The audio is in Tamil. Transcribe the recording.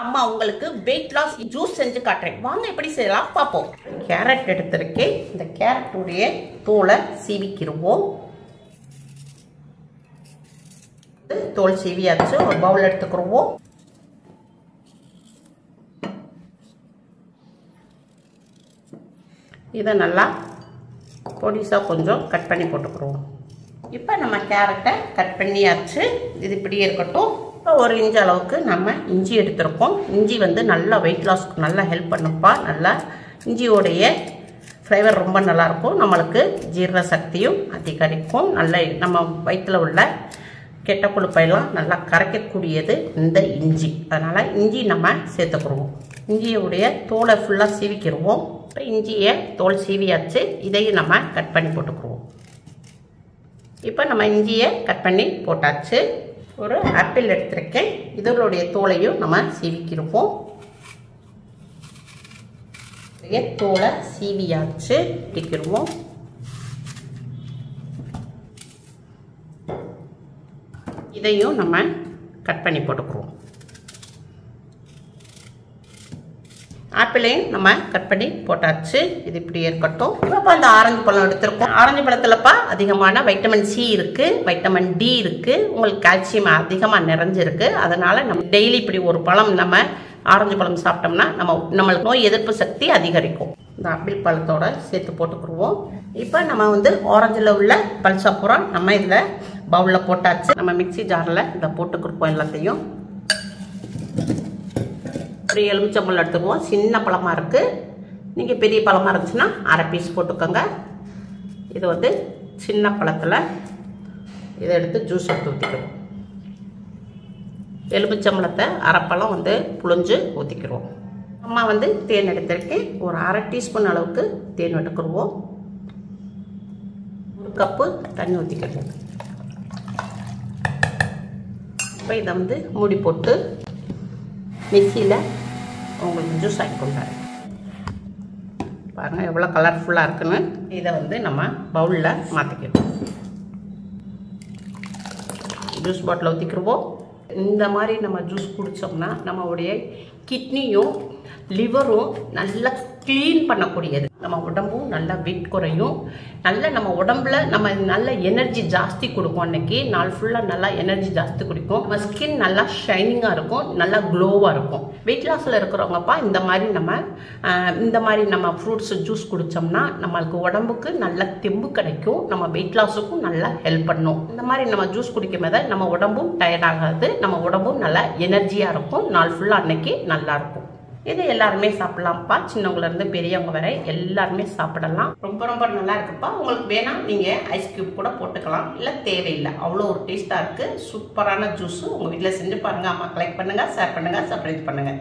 அம்மா உங்களுக்கு வெயிட் லாஸ் ஜூஸ் செஞ்சு காட்டுறேன். வாங்க எப்படி செய்யலாம் பார்ப்போம். கேரட் எடுத்திருக்கேன். இந்த கேரட்டுடைய தோலை சீவிக்கிடுவோம். தோல் சீவியாச்சு. ஒரு பவுல் எடுத்துக்கிடுவோம். இதை நல்லா பொடிசாக கொஞ்சம் கட் பண்ணி போட்டுக்கிடுவோம். இப்போ நம்ம கேரட்டை கட் பண்ணியாச்சு. இது இப்படியே இருக்கட்டும். இப்போ 1 இன்ச் அளவுக்கு நம்ம இஞ்சி எடுத்திருக்கோம். இஞ்சி வந்து நல்லா வெயிட் லாஸ்க்கு நல்லா ஹெல்ப் பண்ணுப்பா. நல்லா இஞ்சியோடைய ஃப்ளேவர் ரொம்ப நல்லாயிருக்கும். நம்மளுக்கு ஜீரண சக்தியும் அதிகரிக்கும். நல்ல நம்ம வயிற்றில் உள்ள கெட்ட கொழுப்பையெல்லாம் நல்லா கரைக்கக்கூடியது இந்த இஞ்சி. அதனால் இஞ்சி நம்ம சேர்த்துக்கிடுவோம். இஞ்சியோடைய தோலை ஃபுல்லாக சீவிக்கிடுவோம். இப்போ இஞ்சியை தோல் சீவியாச்சு. இதையும் நம்ம கட் பண்ணி போட்டுக்குருவோம். இப்போ நம்ம இஞ்சியை கட் பண்ணி போட்டாச்சு. ஒரு ஆப்பிள் எடுத்திருக்கேன். இதனுடைய தோலையும் நம்ம சீவிக்கிருப்போம். தோலை சீவியாச்சு. பிடிக்கிடுவோம். இதையும் நம்ம கட் பண்ணி போட்டுக்குருவோம். ஆப்பிளையும் நம்ம கட் பண்ணி போட்டாச்சு. இது இப்படி இருக்கட்டும். இப்போ அந்த ஆரஞ்சு பழம் எடுத்திருக்கோம். ஆரஞ்சு பழத்துலப்பா அதிகமான வைட்டமின் சி இருக்கு, வைட்டமின் டி இருக்கு, உங்களுக்கு கால்சியம் அதிகமாக நிறைஞ்சிருக்கு. அதனால நம்ம டெய்லி இப்படி ஒரு பழம் நம்ம ஆரஞ்சு பழம் சாப்பிட்டோம்னா நம்மளுக்கு நோய் எதிர்ப்பு சக்தி அதிகரிக்கும். இந்த ஆப்பிள் பழத்தோட சேர்த்து போட்டுக்குருவோம். இப்போ நம்ம வந்து ஆரஞ்சில் உள்ள பல்சா பூரா நம்ம இதில் பவுலில் போட்டாச்சு. நம்ம மிக்சி ஜாரில் இதை போட்டுக்கிருப்போம் எல்லாத்தையும். ஒரு எலுமிச்சம்பழம் எடுத்துக்குவோம். சின்ன பழமாக இருக்குது. நீங்கள் பெரிய பழமாக இருந்துச்சுன்னா அரை பீஸ் போட்டுக்கோங்க. இது வந்து சின்ன பழத்தில் இதை எடுத்து ஜூஸ் எடுத்து ஊற்றிக்குவோம். எலுமிச்சம்பழத்தை அரை பழம் வந்து புழிஞ்சு ஊற்றிக்கிடுவோம். அம்மா வந்து தேன் எடுத்திருக்கேன். ஒரு அரை டீஸ்பூன் அளவுக்கு தேன் எடுத்துக்கிடுவோம். 1 கப்பு தண்ணி ஊற்றிக்கிடுவோம். இப்போ இதை வந்து மூடி போட்டு மிக்சியில் உங்களுக்கு ஜூஸ் ஆக்கி கொண்டாரு. பாருங்கள் எவ்வளோ கலர்ஃபுல்லாக இருக்குன்னு. இதை வந்து நம்ம பவுலில் மாற்றிக்கிடுவோம். Juice bottle ஊற்றிக்கிடுவோம். இந்த மாதிரி நம்ம ஜூஸ் குடித்தோம்னா நம்மளுடைய கிட்னியும் லிவரும் நல்லா க்ளீன் பண்ணக்கூடியது. நம்ம உடம்பும் நல்லா வெயிட் குறையும். நல்ல நம்ம உடம்புல நம்ம நல்ல எனர்ஜி ஜாஸ்தி கொடுக்கும். அன்னைக்கு நாள் ஃபுல்லாக நல்லா எனர்ஜி ஜாஸ்தி கொடுக்கும். நம்ம ஸ்கின் நல்லா ஷைனிங்காக இருக்கும், நல்லா க்ளோவாக இருக்கும். வெயிட் லாஸில் இருக்கிறவங்கப்பா இந்த மாதிரி நம்ம ஃப்ரூட்ஸ் ஜூஸ் குடித்தோம்னா நம்மளுக்கு உடம்புக்கு நல்ல தெம்பு கிடைக்கும். நம்ம வெயிட் லாஸுக்கும் நல்லா ஹெல்ப் பண்ணும். இந்த மாதிரி நம்ம ஜூஸ் குடிக்கும் போது நம்ம உடம்பும் டயர்ட் ஆகாது. நம்ம உடம்பும் நல்லா எனர்ஜியாக இருக்கும். நாள் ஃபுல்லாக அன்னைக்கு நல்லா இருக்கும். இது எல்லாருமே சாப்பிடலாம்ப்பா. சின்னவங்கலேருந்து பெரியவங்க வரை எல்லாருமே சாப்பிடலாம். ரொம்ப ரொம்ப நல்லா இருக்குப்பா. உங்களுக்கு வேணா நீங்கள் ஐஸ் கியூப் கூட போட்டுக்கலாம். இல்லை தேவையில்லை. அவ்வளோ ஒரு டேஸ்ட்டாக இருக்குது. சூப்பரான ஜூஸு உங்கள் வீட்டில் செஞ்சு பாருங்கள். அம்மா லைக் பண்ணுங்கள், ஷேர் பண்ணுங்கள், சப்ஸ்கிரைப் பண்ணுங்கள்.